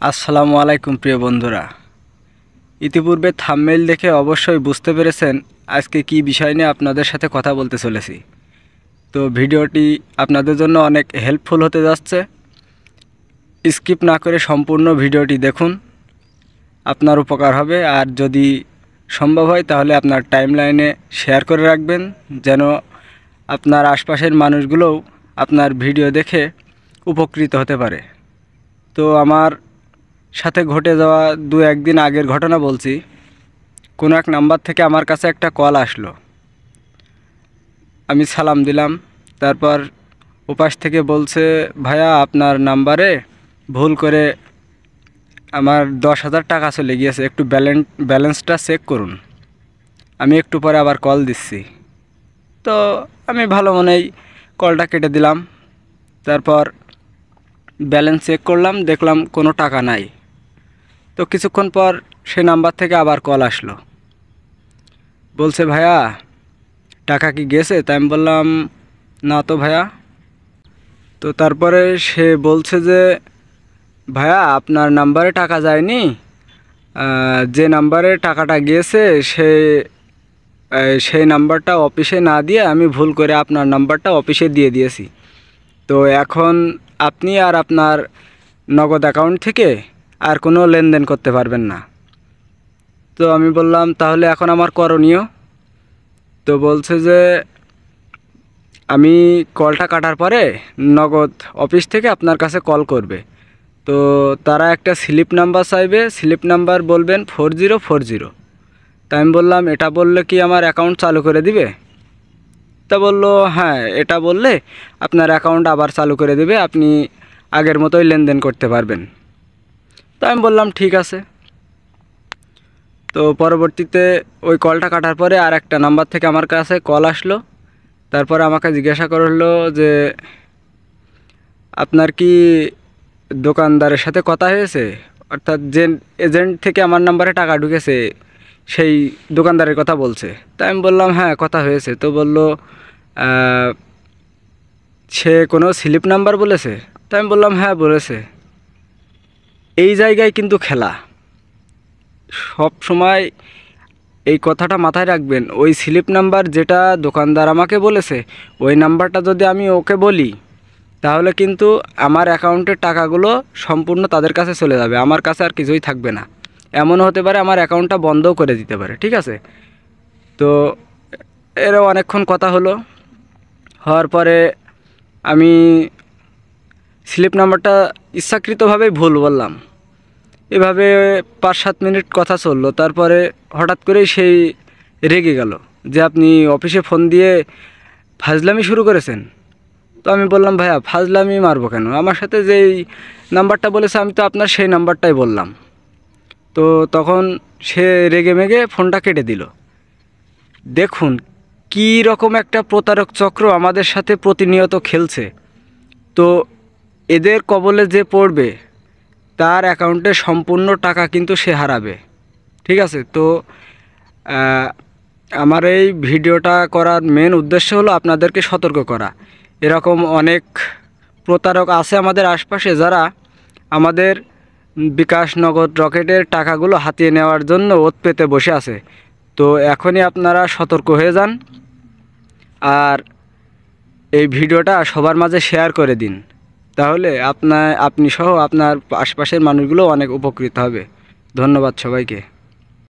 আসসালামু আলাইকুম প্রিয় বন্ধুরা। ইতিপূর্বে থাম্বনেইল দেখে অবশ্যই বুঝতে পেরেছেন আজকে কি বিষয় নিয়ে আপনাদের সাথে কথা বলতে চলেছি। তো ভিডিওটি আপনাদের জন্য অনেক হেল্পফুল হতে যাচ্ছে। স্কিপ না করে সম্পূর্ণ ভিডিওটি দেখুন, আপনার উপকার হবে। আর যদি সম্ভব হয় তাহলে আপনার টাইমলাইনে শেয়ার করে রাখবেন, যেন আপনার আশপাশের মানুষগুলোও আপনার ভিডিও দেখে উপকৃত হতে পারে। তো আমার সাথে ঘটে যাওয়া একদিন আগের ঘটনা বলছি। কোনো এক নাম্বার থেকে আমার কাছে একটা কল আসলো। আমি সালাম দিলাম। তারপর ওপাশ থেকে বলছে, ভাইয়া আপনার নাম্বারে ভুল করে আমার 10,000 টাকা চলে গিয়েছে, একটু ব্যালেন্সটা চেক করুন। আমি একটু পরে আবার কল দিচ্ছি। তো আমি ভালো মনেই কলটা কেটে দিলাম। তারপর ব্যালেন্স চেক করলাম, দেখলাম কোনো টাকা নাই। তো কিছুক্ষণ পর সে নাম্বার থেকে আবার কল আসলো, বলছে ভাইয়া টাকা কি গেছে? তাই আমি বললাম না তো ভাইয়া। তো তারপরে সে বলছে যে ভাইয়া আপনার নাম্বারে টাকা যায়নি, যে নাম্বারে টাকাটা গিয়েছে সেই নাম্বারটা অফিসে না দিয়ে আমি ভুল করে আপনার নাম্বারটা অফিসে দিয়ে দিয়েছি। তো এখন আপনি আর আপনার নগদ অ্যাকাউন্ট থেকে আর কোনো লেনদেন করতে পারবেন না। তো আমি বললাম তাহলে এখন আমার করণীয়? তো বলছে যে আমি কলটা কাটার পরে নগদ অফিস থেকে আপনার কাছে কল করবে। তো তারা একটা স্লিপ নাম্বার চাইবে, স্লিপ নাম্বার বলবেন 4040। তাই আমি বললাম এটা বললে কি আমার অ্যাকাউন্ট চালু করে দিবে? তা বললো হ্যাঁ, এটা বললে আপনার অ্যাকাউন্ট আবার চালু করে দেবে, আপনি আগের মতোই লেনদেন করতে পারবেন। তো আমি বললাম ঠিক আছে। তো পরবর্তীতে ওই কলটা কাটার পরে আর একটা নাম্বার থেকে আমার কাছে কল আসলো। তারপরে আমাকে জিজ্ঞাসা করলো যে আপনার কি দোকানদারের সাথে কথা হয়েছে, অর্থাৎ যে এজেন্ট থেকে আমার নাম্বারে টাকা ঢুকেছে সেই দোকানদারের কথা বলছে। তাই আমি বললাম হ্যাঁ কথা হয়েছে। তো বলল সে কোনো স্লিপ নাম্বার বলেছে? তাই আমি বললাম হ্যাঁ বলেছে। এই জায়গায় কিন্তু খেলা। সব সময় এই কথাটা মাথায় রাখবেন, ওই স্লিপ নাম্বার যেটা দোকানদার আমাকে বলেছে ওই নাম্বারটা যদি আমি ওকে বলি তাহলে কিন্তু আমার অ্যাকাউন্টের টাকাগুলো সম্পূর্ণ তাদের কাছে চলে যাবে, আমার কাছে আর কিছুই থাকবে না। এমনও হতে পারে আমার অ্যাকাউন্টটা বন্ধও করে দিতে পারে। ঠিক আছে। তো এরও অনেকক্ষণ কথা হওয়ার পরে আমি স্লিপ নাম্বারটা ইচ্ছাকৃতভাবেই ভুল বললাম। এভাবে 5-7 মিনিট কথা চললো। তারপরে হঠাৎ করেই সেই রেগে গেল যে আপনি অফিসে ফোন দিয়ে ফাজলামি শুরু করেছেন। তো আমি বললাম ভাইয়া ফাজলামি মারবো কেন, আমার সাথে যেই নাম্বারটা বলেছে আমি তো আপনার সেই নাম্বারটাই বললাম। তো তখন সে রেগে মেগে ফোনটা কেটে দিল। দেখুন কী রকম একটা প্রতারক চক্র আমাদের সাথে প্রতিনিয়ত খেলছে। তো এদের কবলে যে পড়বে তার অ্যাকাউন্টে সম্পূর্ণ টাকা কিন্তু সে হারাবে। ঠিক আছে। তো আমার এই ভিডিওটা করার মেন উদ্দেশ্য হলো আপনাদেরকে সতর্ক করা। এরকম অনেক প্রতারক আছে আমাদের আশপাশে যারা আমাদের বিকাশ, নগদ, রকেটের টাকাগুলো হাতিয়ে নেওয়ার জন্য ওত পেতে বসে আছে। তো এখনই আপনারা সতর্ক হয়ে যান আর এই ভিডিওটা সবার মাঝে শেয়ার করে দিন, তাহলে আপনি সহ আপনার আশপাশের মানুষগুলো অনেক উপকৃত হবে। ধন্যবাদ সবাইকে।